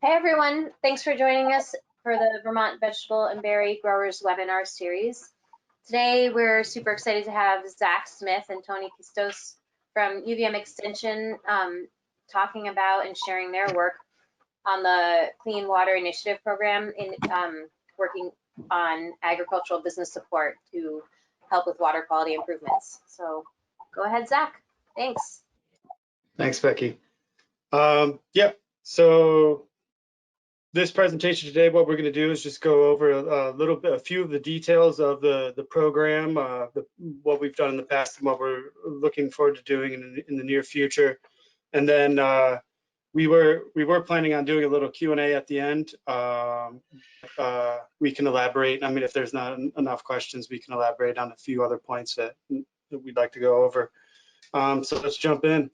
Hey everyone, thanks for joining us for the Vermont Vegetable and Berry Growers webinar series. Today we're super excited to have Zac Smith and Tony Kitsos from UVM Extension talking about and sharing their work on the Clean Water Initiative program in working on agricultural business support to help with water quality improvements. So go ahead, Zac. Thanks. Thanks, Becky. So this presentation today, what we're going to do is just go over a few of the details of the program, what we've done in the past and what we're looking forward to doing in the near future. And then we were planning on doing a little Q&A at the end. We can elaborate. I mean, if there's not enough questions, we can elaborate on a few other points that we'd like to go over. So let's jump in.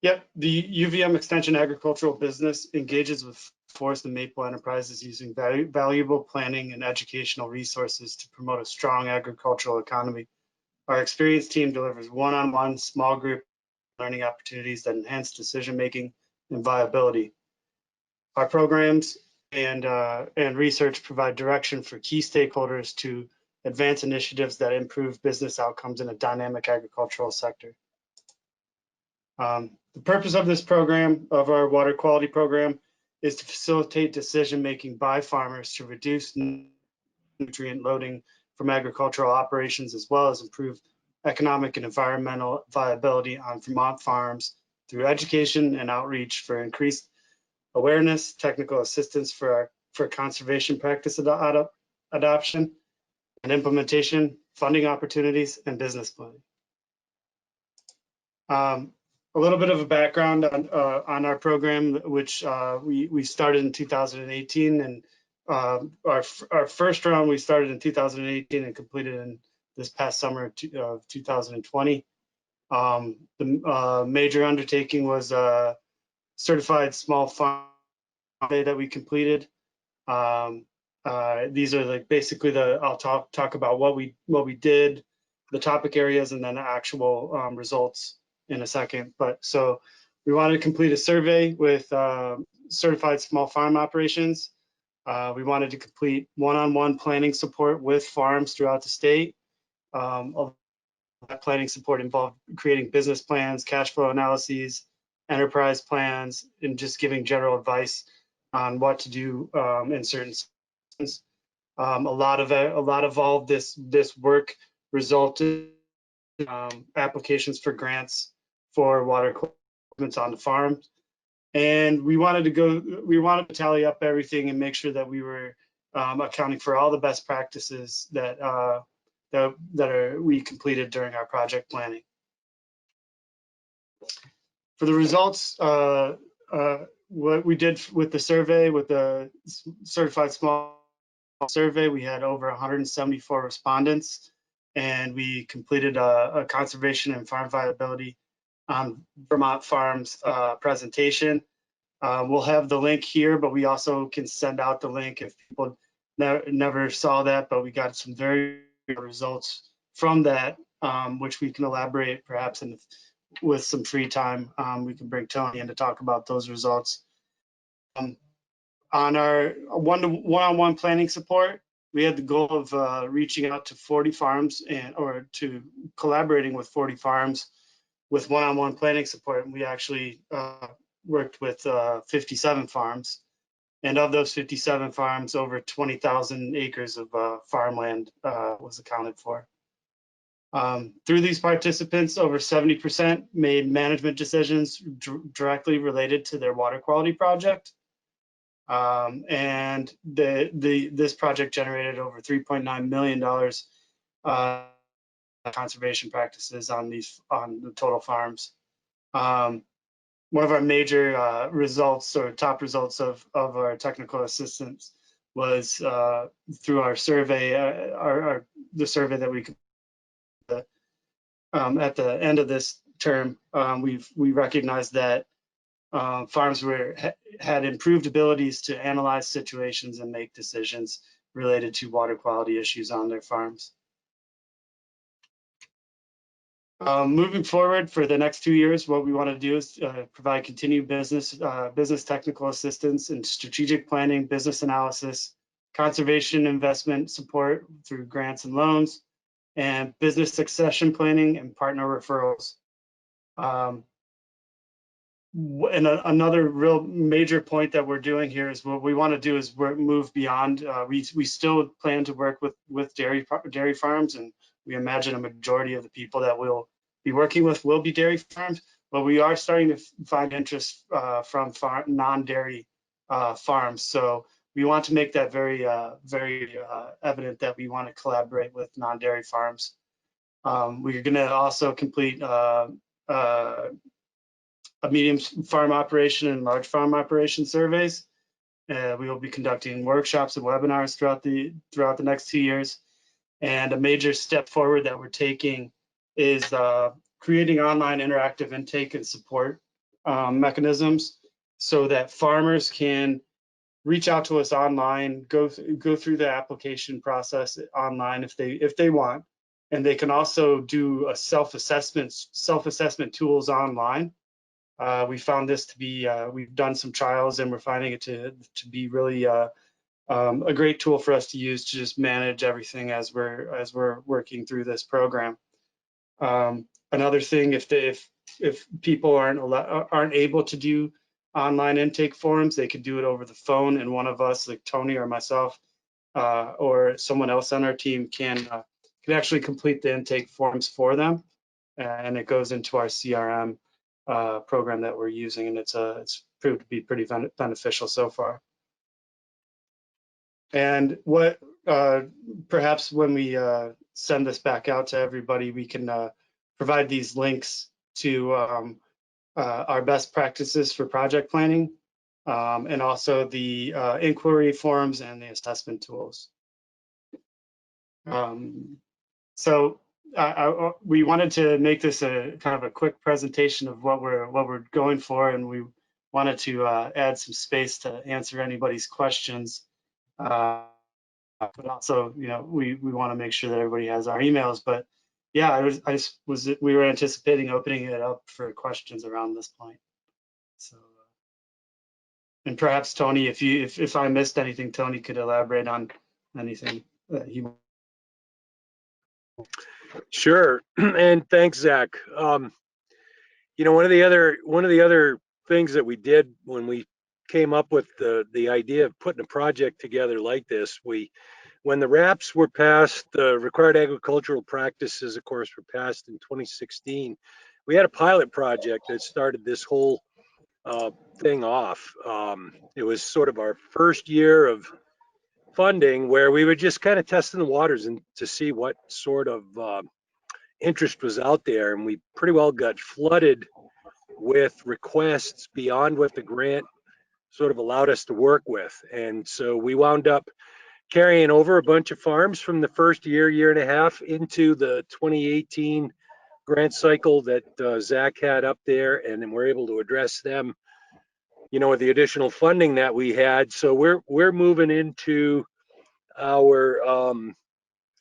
The UVM Extension agricultural business engages with forest and maple enterprises using valuable planning and educational resources to promote a strong agricultural economy. Our experienced team delivers one-on-one small group learning opportunities that enhance decision-making and viability. Our programs and research provide direction for key stakeholders to advance initiatives that improve business outcomes in a dynamic agricultural sector. The purpose of this program, of our water quality program, is to facilitate decision-making by farmers to reduce nutrient loading from agricultural operations, as well as improve economic and environmental viability on Vermont farms through education and outreach for increased awareness, technical assistance for conservation practice adoption and implementation, funding opportunities, and business planning. A little bit of a background on our program, which we started in 2018, and our first round we started in 2018 and completed in this past summer of 2020. The major undertaking was a certified small farm that we completed. These are like basically I'll talk about what we did, the topic areas, and then the actual results in a second. But so we wanted to complete a survey with certified small farm operations. We wanted to complete one-on-one planning support with farms throughout the state. That planning support involved creating business plans, cash flow analyses, enterprise plans, and just giving general advice on what to do in certain situations. A lot of all of this work resulted in applications for grants for water improvements on the farm, and we wanted to tally up everything and make sure that we were accounting for all the best practices that we completed during our project planning. For the results, what we did with the survey, with the certified small survey, we had over 174 respondents, and we completed a conservation and farm viability on Vermont Farms presentation. We'll have the link here, but we also can send out the link if people never saw that, but we got some very good results from that, which we can elaborate perhaps with some free time. We can bring Tony in to talk about those results. On our one-on-one planning support, we had the goal of reaching out to 40 farms or to collaborating with 40 farms with one-on-one planning support. And we actually worked with 57 farms. And of those 57 farms, over 20,000 acres of farmland was accounted for. Through these participants, over 70% made management decisions directly related to their water quality project. And this project generated over $3.9 million conservation practices on the total farms. One of our major results or top results of our technical assistance was through our survey, the survey that we at the end of this term. We recognized that farms had improved abilities to analyze situations and make decisions related to water quality issues on their farms. Moving forward for the next 2 years, what we want to do is provide continued business technical assistance and strategic planning, business analysis, conservation investment support through grants and loans, and business succession planning and partner referrals. And another real major point that we're doing here is what we want to do is move beyond. We still plan to work with dairy farms, and we imagine a majority of the people that we'll be working with will be dairy farms, but we are starting to find interest from non-dairy farms. So we want to make that very evident that we want to collaborate with non-dairy farms. We're going to also complete a medium farm operation and large farm operation surveys. We will be conducting workshops and webinars throughout the next 2 years. And a major step forward that we're taking is creating online interactive intake and support mechanisms so that farmers can reach out to us online, go through the application process online if they want, and they can also do a self-assessment tools online. We found this to be, we've done some trials and we're finding it to be really a great tool for us to use to just manage everything as we're working through this program. Another thing, if people aren't able to do online intake forms, they could do it over the phone, and one of us, like Tony or myself, or someone else on our team can actually complete the intake forms for them, and it goes into our CRM program that we're using, and it's proved to be pretty beneficial so far. And what perhaps when we send this back out to everybody, we can provide these links to our best practices for project planning, and also the inquiry forms and the assessment tools. So we wanted to make this a kind of a quick presentation of what we're going for, and we wanted to add some space to answer anybody's questions. But also, you know, we want to make sure that everybody has our emails. But yeah, we were anticipating opening it up for questions around this point. So, and perhaps Tony, if I missed anything, Tony could elaborate on anything that he. Sure, and thanks, Zach. You know, one of the other things that we did when we came up with the idea of putting a project together like this, when the RAPs were passed, the required agricultural practices, of course, were passed in 2016. We had a pilot project that started this whole thing off. It was sort of our first year of funding where we were just kind of testing the waters and to see what sort of interest was out there, and we pretty well got flooded with requests beyond what the grant sort of allowed us to work with. And so we wound up carrying over a bunch of farms from the first year and a half into the 2018 grant cycle that Zach had up there, and then we're able to address them, you know, with the additional funding that we had. So we're moving into our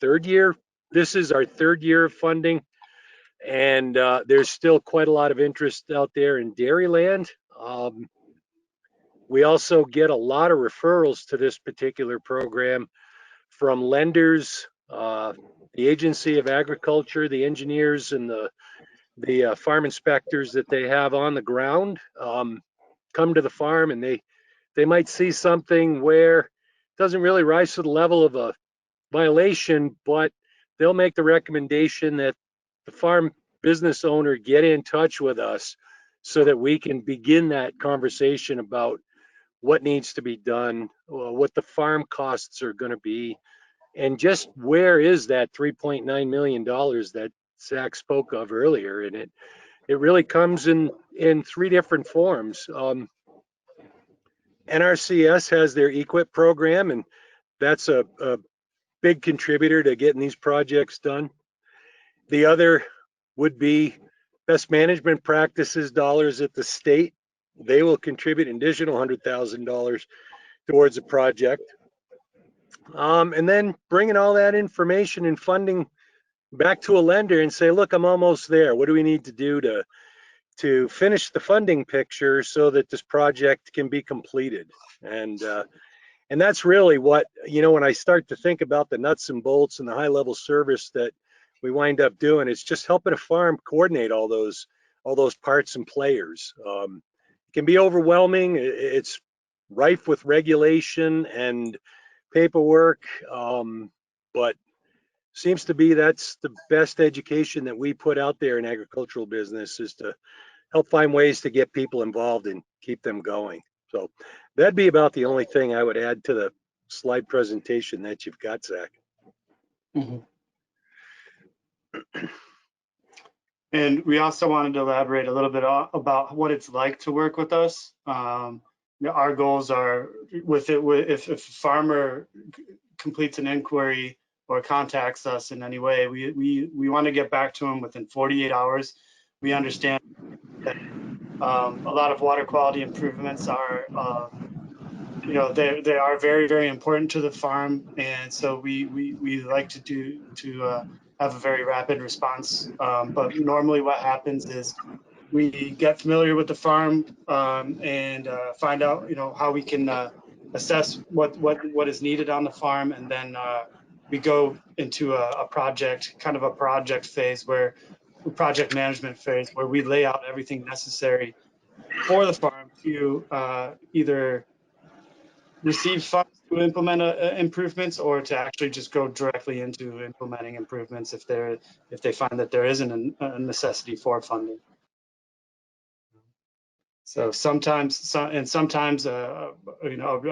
third year. This is our third year of funding, and there's still quite a lot of interest out there in dairyland. We also get a lot of referrals to this particular program from lenders, the Agency of Agriculture, the engineers, and the farm inspectors that they have on the ground come to the farm, and they might see something where it doesn't really rise to the level of a violation, but they'll make the recommendation that the farm business owner get in touch with us so that we can begin that conversation about what needs to be done, what the farm costs are going to be, and just where is that $3.9 million that Zach spoke of earlier. And it really comes in three different forms. NRCS has their EQIP program, and that's a big contributor to getting these projects done. The other would be best management practices dollars at the state. They will contribute an additional $100,000 towards the project. And then bringing all that information and funding back to a lender and say, look, I'm almost there. What do we need to do to finish the funding picture so that this project can be completed? And that's really what, when I start to think about the nuts and bolts and the high level service that we wind up doing, it's just helping a farm coordinate all those parts and players. It can be overwhelming. It's rife with regulation and paperwork, but seems to be that's the best education that we put out there in agricultural business, is to help find ways to get people involved and keep them going. So that'd be about the only thing I would add to the slide presentation that you've got, Zach. Mhm. And we also wanted to elaborate a little bit about what it's like to work with us. Our goals are if a farmer completes an inquiry or contacts us in any way, we want to get back to them within 48 hours. We understand that a lot of water quality improvements are they are very, very important to the farm, and so we like to have a very rapid response. But normally, what happens is we get familiar with the farm and find out how we can assess what is needed on the farm, and then we go into a project phase, where project management phase, where we lay out everything necessary for the farm to either receive funds to implement improvements, or to actually just go directly into implementing improvements if they find that there isn't a necessity for funding. So sometimes a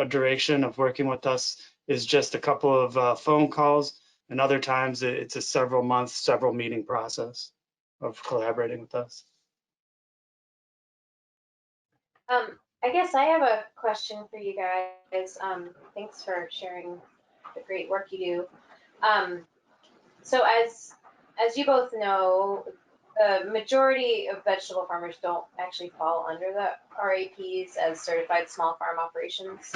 duration of working with us is just a couple of phone calls, and other times it's a several month, several meeting process of collaborating with us. I guess I have a question for you guys. Thanks for sharing the great work you do. So as you both know, the majority of vegetable farmers don't actually fall under the RAPs as certified small farm operations.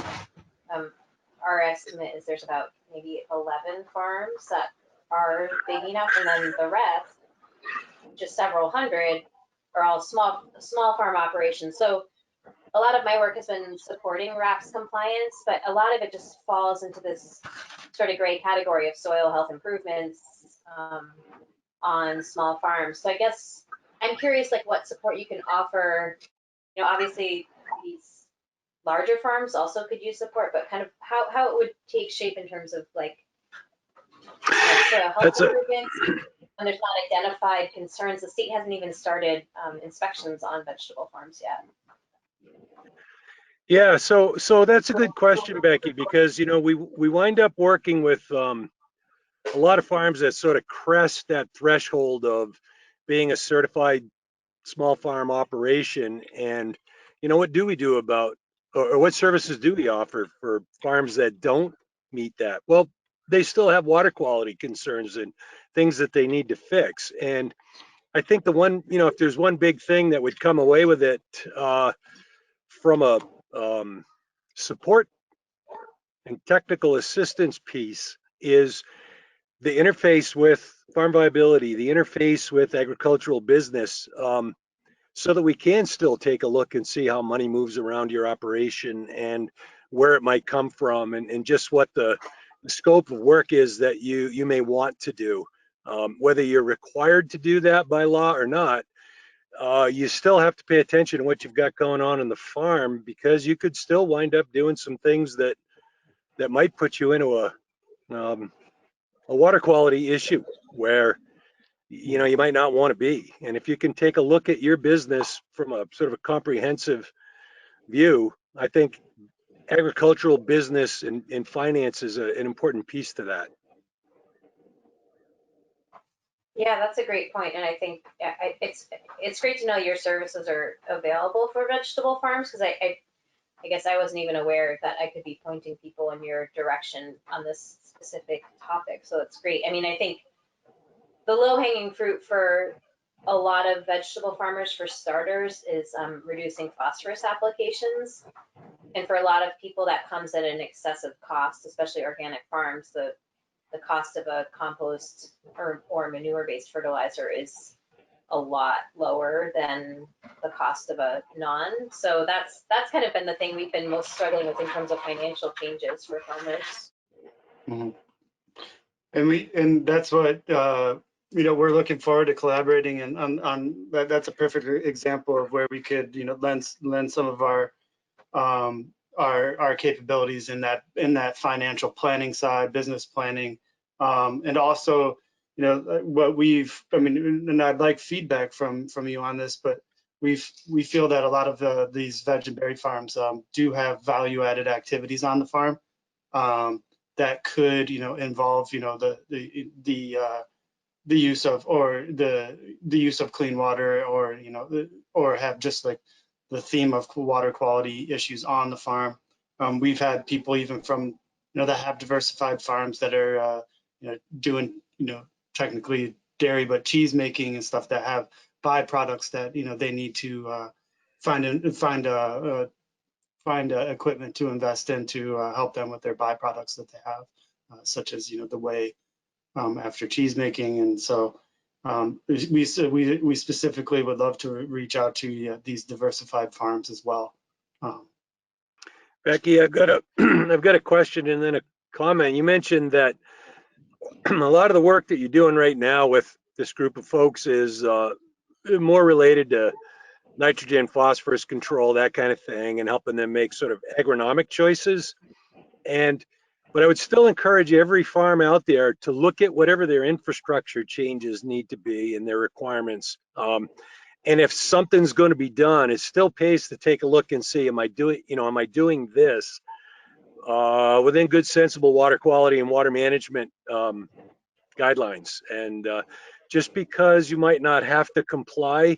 Our estimate is there's about maybe 11 farms that are big enough, and then the rest, just several hundred, are all small farm operations. So a lot of my work has been supporting RAPS compliance, but a lot of it just falls into this sort of gray category of soil health improvements on small farms. So I guess I'm curious, like, what support you can offer. Obviously these larger farms also could use support, but kind of how it would take shape in terms of like soil health improvements. And there's not identified concerns. The state hasn't even started inspections on vegetable farms yet. Yeah, so that's a good question, Becky, because we wind up working with a lot of farms that sort of crest that threshold of being a certified small farm operation. And what do we do about, or what services do we offer for farms that don't meet that? Well, they still have water quality concerns and things that they need to fix. And I think the one, if there's one big thing that would come away with it from a support and technical assistance piece, is the interface with farm viability, the interface with agricultural business, so that we can still take a look and see how money moves around your operation and where it might come from, and just what the scope of work is that you may want to do. Whether you're required to do that by law or not, you still have to pay attention to what you've got going on the farm, because you could still wind up doing some things that might put you into a water quality issue where you might not want to be. And if you can take a look at your business from a sort of a comprehensive view, I think agricultural business and finance is an important piece to that. Yeah, that's a great point, and I think it's great to know your services are available for vegetable farms, because I guess I wasn't even aware that I could be pointing people in your direction on this specific topic. So it's great. I mean, I think the low-hanging fruit for a lot of vegetable farmers, for starters, is reducing phosphorus applications. And for a lot of people, that comes at an excessive cost, especially organic farms. The the cost of a compost or manure-based fertilizer is a lot lower than the cost of a non. So that's kind of been the thing we've been most struggling with in terms of financial changes for farmers. Mhm. And that's what we're looking forward to collaborating, and on that. That's a perfect example of where we could lend some of our capabilities in that financial planning side, business planning, and also what and I'd like feedback from you on this, but we feel that a lot of these veg and berry farms do have value-added activities on the farm that could involve the use of clean water, or have just like the theme of water quality issues on the farm. We've had people even from that have diversified farms that are doing technically dairy but cheese making and stuff, that have byproducts that they need to find equipment to invest in to help them with their byproducts that they have, such as the whey after cheese making. And so we specifically would love to reach out to these diversified farms as well. Becky, I've got a question and then a comment. You mentioned that a lot of the work that you're doing right now with this group of folks is more related to nitrogen, phosphorus control, that kind of thing, and helping them make sort of agronomic choices. But I would still encourage every farm out there to look at whatever their infrastructure changes need to be and their requirements. And if something's going to be done, it still pays to take a look and see, am I doing this within good, sensible water quality and water management guidelines? And just because you might not have to comply,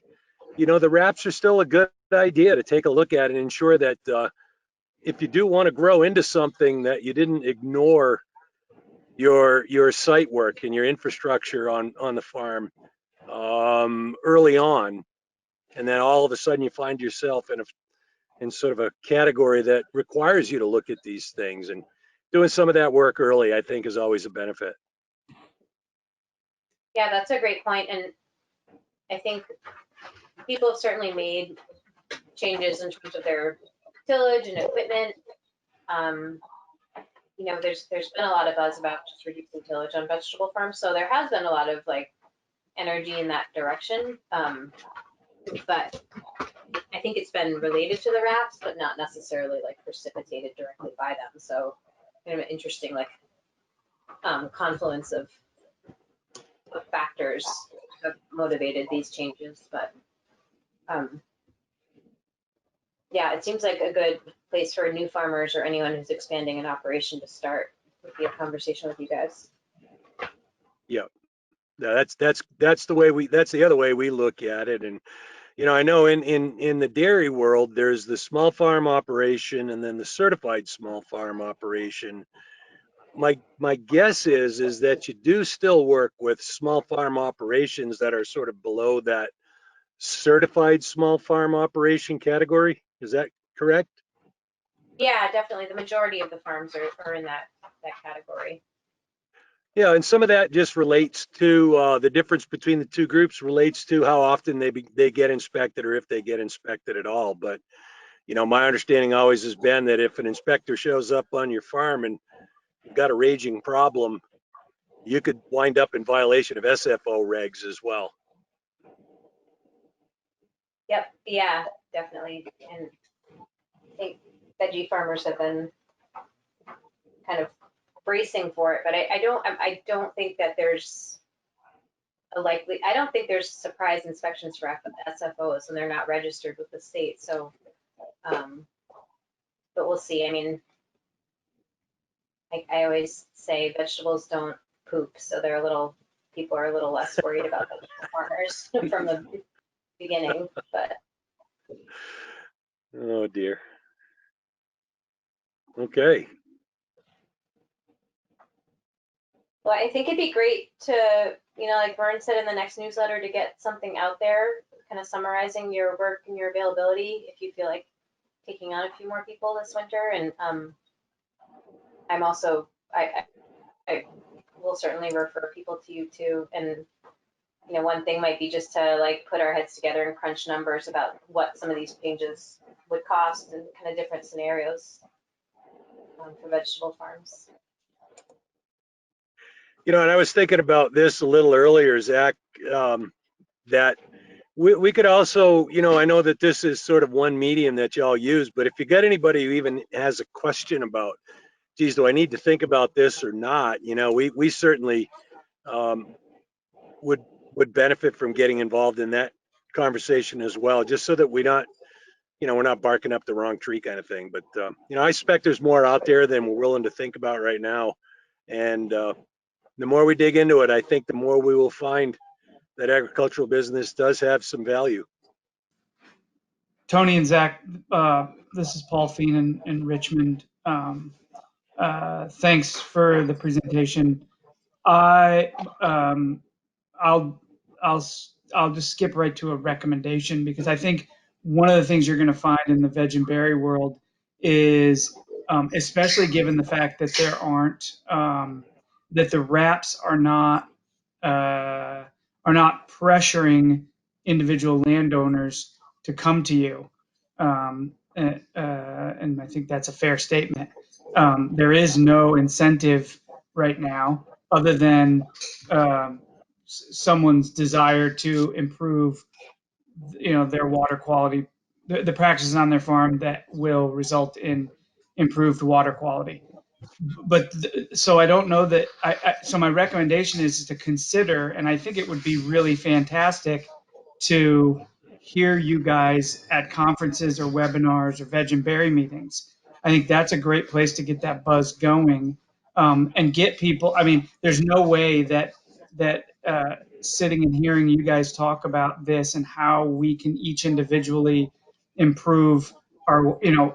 the RAPs are still a good idea to take a look at and ensure that if you do want to grow into something, that you didn't ignore your site work and your infrastructure on the farm early on, and then all of a sudden you find yourself in sort of a category that requires you to look at these things. And doing some of that work early, I think, is always a benefit. Yeah, that's a great point. And I think people have certainly made changes in terms of their tillage and equipment. There's been a lot of buzz about just reducing tillage on vegetable farms, so there has been a lot of energy in that direction. But I think it's been related to the RAPs, but not necessarily precipitated directly by them. So kind of an interesting confluence of factors have motivated these changes. But yeah, it seems like a good place for new farmers or anyone who's expanding an operation to start would be a conversation with you guys. Yeah, that's the other way we look at it. And I know in the dairy world, there's the small farm operation and then the certified small farm operation. My guess is that you do still work with small farm operations that are sort of below that certified small farm operation category. Is that correct? Yeah, definitely. The majority of the farms are in that category. Yeah, and some of that just relates to the difference between the two groups relates to how often they get inspected, or if they get inspected at all. But my understanding always has been that if an inspector shows up on your farm and you've got a raging problem, you could wind up in violation of SFO regs as well. Yep. Yeah, definitely. And I think veggie farmers have been kind of bracing for it, but I don't think that there's I don't think there's surprise inspections for SFOs, and they're not registered with the state. So, but we'll see. I mean, I always say vegetables don't poop, so people are a little less worried about vegetable farmers from the beginning. But oh dear. Okay. well, I think it'd be great to, like Vern said in the next newsletter, to get something out there, kind of summarizing your work and your availability, if you feel like taking on a few more people this winter. And I'm also, I we'll certainly refer people to you too. And you know, one thing might be just to like put our heads together and crunch numbers about what some of these changes would cost and kind of different scenarios for vegetable farms. You know, and I was thinking about this a little earlier, Zach, that we could also, you know, I know that this is sort of one medium that y'all use, but if you got anybody who even has a question about, geez, do I need to think about this or not? You know, we certainly would benefit from getting involved in that conversation as well, just so that we not, you know, we're not barking up the wrong tree kind of thing. But you know, I expect there's more out there than we're willing to think about right now, and the more we dig into it, I think the more we will find that agricultural business does have some value. Tony and Zach, this is Paul Feen in Richmond. Thanks for the presentation. I'll just skip right to a recommendation, because I think one of the things you're going to find in the veg and berry world is, especially given the fact that there aren't that the wraps are not pressuring individual landowners to come to you, and I think that's a fair statement. There is no incentive right now other than someone's desire to improve, you know, their water quality, the practices on their farm that will result in improved water quality. But so I don't know that so my recommendation is to consider, and I think it would be really fantastic to hear you guys at conferences or webinars or veg and berry meetings. I think that's a great place to get that buzz going, and get people. I mean, there's no way that sitting and hearing you guys talk about this and how we can each individually improve or, you know,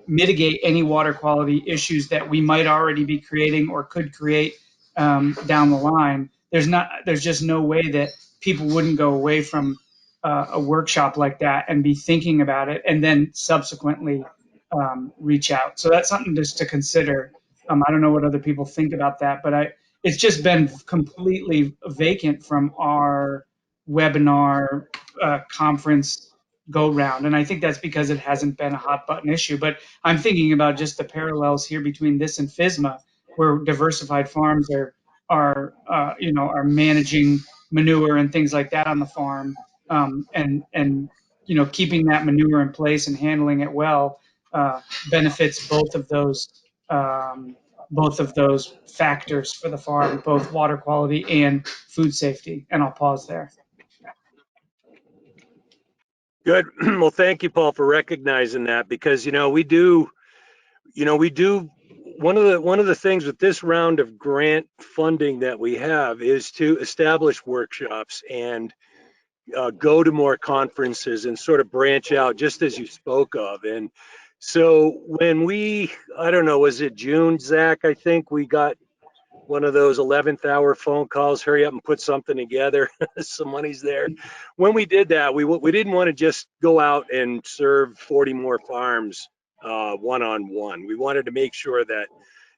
mitigate any water quality issues that we might already be creating or could create down the line. There's just no way that people wouldn't go away from a workshop like that and be thinking about it, and then subsequently reach out. So that's something just to consider. I don't know what other people think about that, but it's just been completely vacant from our webinar conference go round. And I think that's because it hasn't been a hot button issue. But I'm thinking about just the parallels here between this and FSMA, where diversified farms are managing manure and things like that on the farm, and you know, keeping that manure in place and handling it well benefits both of those factors for the farm, both water quality and food safety. And I'll pause there. Good. Well, thank you, Paul, for recognizing that, because, you know, we do one of the things with this round of grant funding that we have is to establish workshops and go to more conferences and sort of branch out, just as you spoke of. And so when I don't know, was it June, Zach? I think we got one of those 11th hour phone calls, hurry up and put something together, some money's there. When we did that, we didn't want to just go out and serve 40 more farms one-on-one. We wanted to make sure that,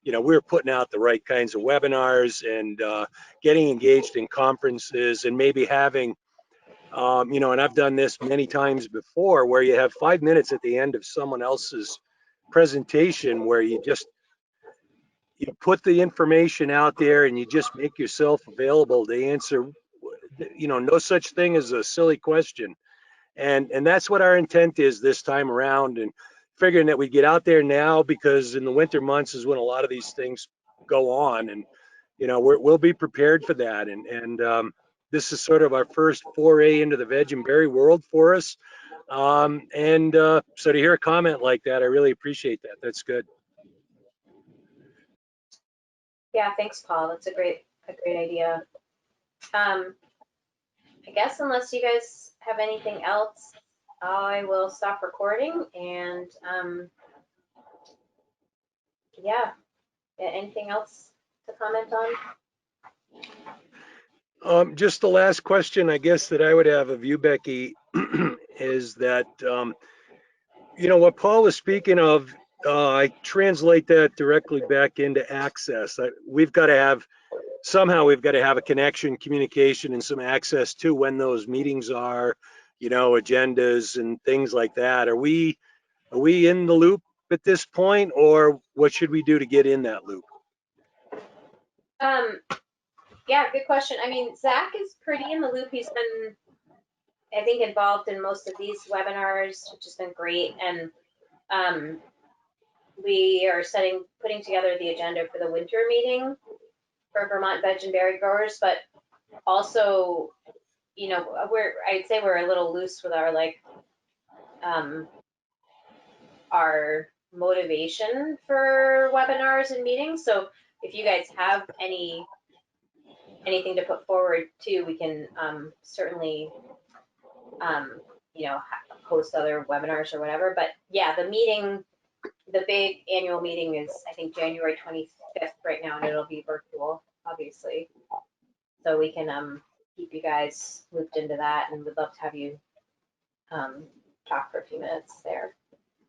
you know, we were putting out the right kinds of webinars and getting engaged in conferences, and maybe having, you know, and I've done this many times before, where you have 5 minutes at the end of someone else's presentation where you put the information out there and you just make yourself available to answer, you know, no such thing as a silly question. And that's what our intent is this time around, and figuring that we get out there now, because in the winter months is when a lot of these things go on, and, you know, we'll be prepared for that. And this is sort of our first foray into the veg and berry world for us. So to hear a comment like that, I really appreciate that. That's good. Yeah, thanks, Paul. That's a great idea. I guess unless you guys have anything else, I will stop recording. And yeah, anything else to comment on? Just the last question, I guess, that I would have of you, Becky, is that, you know, what Paul was speaking of, I translate that directly back into access. We've got to have somehow we've got to have a connection, communication, and some access to when those meetings are, you know, agendas and things like that. Are we in the loop at this point, or what should we do to get in that loop? Yeah, good question. I mean, Zach is pretty in the loop. He's been, I think, involved in most of these webinars, which has been great. And we are putting together the agenda for the winter meeting for Vermont veg and berry growers, but also, you know, I'd say we're a little loose with our our motivation for webinars and meetings. So if you guys have anything to put forward too, we can certainly, you know, host other webinars or whatever. But yeah, the big annual meeting is, I think, January 25th right now, and it'll be virtual, obviously. So we can keep you guys looped into that, and would love to have you talk for a few minutes there.